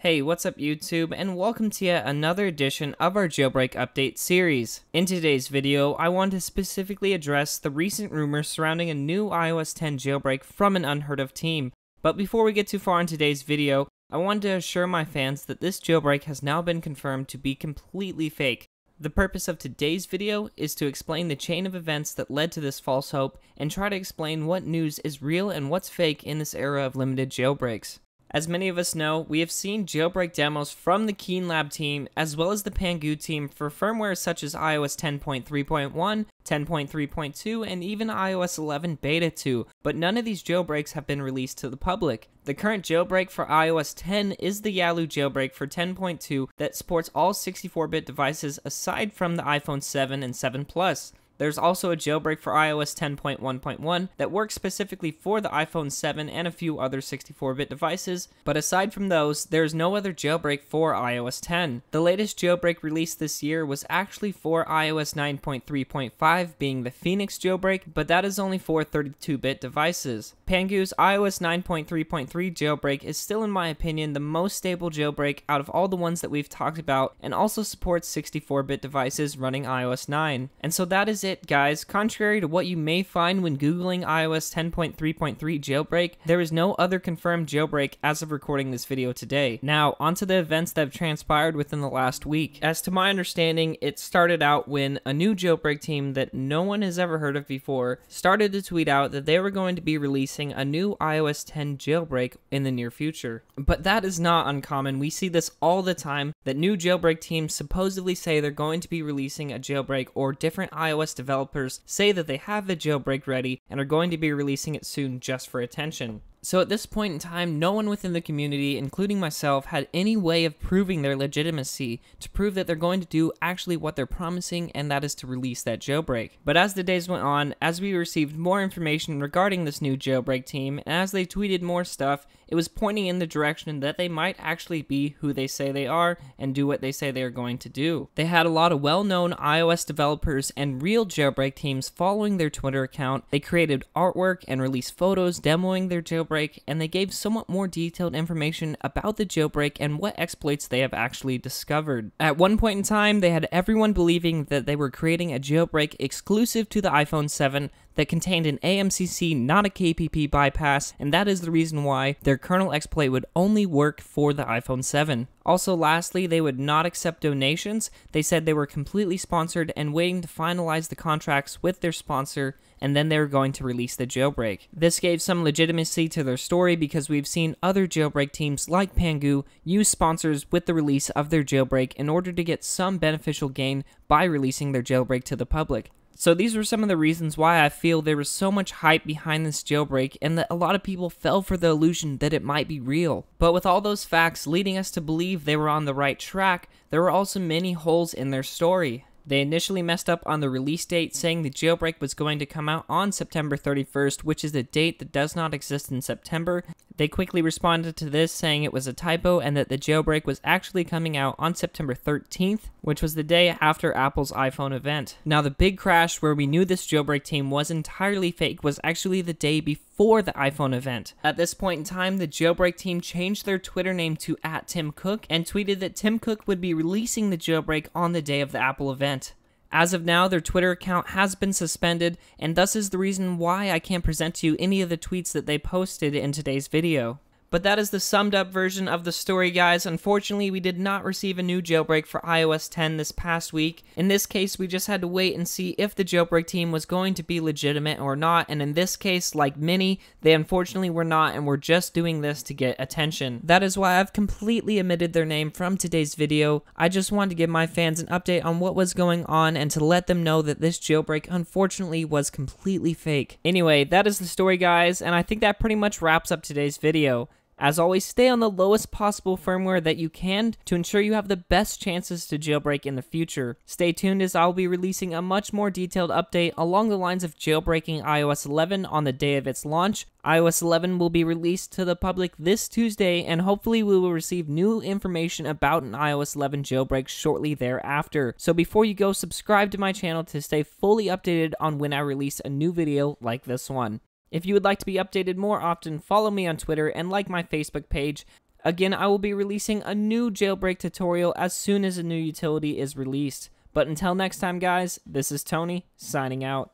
Hey, what's up YouTube, and welcome to yet another edition of our Jailbreak Update series. In today's video, I want to specifically address the recent rumors surrounding a new iOS 10 jailbreak from an unheard of team. But before we get too far in today's video, I wanted to assure my fans that this jailbreak has now been confirmed to be completely fake. The purpose of today's video is to explain the chain of events that led to this false hope, and try to explain what news is real and what's fake in this era of limited jailbreaks. As many of us know, we have seen jailbreak demos from the Keen Lab team as well as the Pangu team for firmware such as iOS 10.3.1, 10.3.2, and even iOS 11 Beta 2, but none of these jailbreaks have been released to the public. The current jailbreak for iOS 10 is the Yalu jailbreak for 10.2 that supports all 64-bit devices aside from the iPhone 7 and 7 Plus. There's also a jailbreak for iOS 10.1.1 that works specifically for the iPhone 7 and a few other 64-bit devices, but aside from those, there's no other jailbreak for iOS 10. The latest jailbreak released this year was actually for iOS 9.3.5, being the Phoenix jailbreak, but that is only for 32-bit devices. Pangu's iOS 9.3.3 jailbreak is still, in my opinion, the most stable jailbreak out of all the ones that we've talked about, and also supports 64-bit devices running iOS 9. And so that is it, guys. Contrary to what you may find when googling iOS 10.3.3 jailbreak, there is no other confirmed jailbreak as of recording this video today. Now, onto the events that have transpired within the last week. As to my understanding, it started out when a new jailbreak team that no one has ever heard of before started to tweet out that they were going to be releasing a new iOS 10 jailbreak in the near future. But that is not uncommon. We see this all the time, that new jailbreak teams supposedly say they're going to be releasing a jailbreak, or different iOS developers say that they have the jailbreak ready and are going to be releasing it soon just for attention. So at this point in time, no one within the community, including myself, had any way of proving their legitimacy to prove that they're going to do actually what they're promising, and that is to release that jailbreak. But as the days went on, as we received more information regarding this new jailbreak team, and as they tweeted more stuff, it was pointing in the direction that they might actually be who they say they are and do what they say they are going to do. They had a lot of well-known iOS developers and real jailbreak teams following their Twitter account. They created artwork and released photos demoing their jailbreak, and they gave somewhat more detailed information about the jailbreak and what exploits they have actually discovered. At one point in time, they had everyone believing that they were creating a jailbreak exclusive to the iPhone 7 that contained an AMCC, not a KPP bypass, and that is the reason why their kernel exploit would only work for the iPhone 7. Also, lastly, they would not accept donations. They said they were completely sponsored and waiting to finalize the contracts with their sponsor, and then they were going to release the jailbreak. This gave some legitimacy to their story because we've seen other jailbreak teams like Pangu use sponsors with the release of their jailbreak in order to get some beneficial gain by releasing their jailbreak to the public. So these were some of the reasons why I feel there was so much hype behind this jailbreak, and that a lot of people fell for the illusion that it might be real. But with all those facts leading us to believe they were on the right track, there were also many holes in their story. They initially messed up on the release date, saying the jailbreak was going to come out on September 31st, which is a date that does not exist in September. They quickly responded to this, saying it was a typo and that the jailbreak was actually coming out on September 13th, which was the day after Apple's iPhone event. Now, the big crash where we knew this jailbreak team was entirely fake was actually the day before the iPhone event. At this point in time, the jailbreak team changed their Twitter name to @TimCook and tweeted that Tim Cook would be releasing the jailbreak on the day of the Apple event. As of now, their Twitter account has been suspended, and thus is the reason why I can't present to you any of the tweets that they posted in today's video. But that is the summed up version of the story, guys. Unfortunately, we did not receive a new jailbreak for iOS 10 this past week. In this case, we just had to wait and see if the jailbreak team was going to be legitimate or not, and in this case, like many, they unfortunately were not, and were just doing this to get attention. That is why I've completely omitted their name from today's video. I just wanted to give my fans an update on what was going on and to let them know that this jailbreak unfortunately was completely fake. Anyway, that is the story, guys, and I think that pretty much wraps up today's video. As always, stay on the lowest possible firmware that you can to ensure you have the best chances to jailbreak in the future. Stay tuned as I'll be releasing a much more detailed update along the lines of jailbreaking iOS 11 on the day of its launch. iOS 11 will be released to the public this Tuesday, and hopefully we will receive new information about an iOS 11 jailbreak shortly thereafter. So before you go, subscribe to my channel to stay fully updated on when I release a new video like this one. If you would like to be updated more often, follow me on Twitter and like my Facebook page. Again, I will be releasing a new jailbreak tutorial as soon as a new utility is released. But until next time, guys, this is Tony, signing out.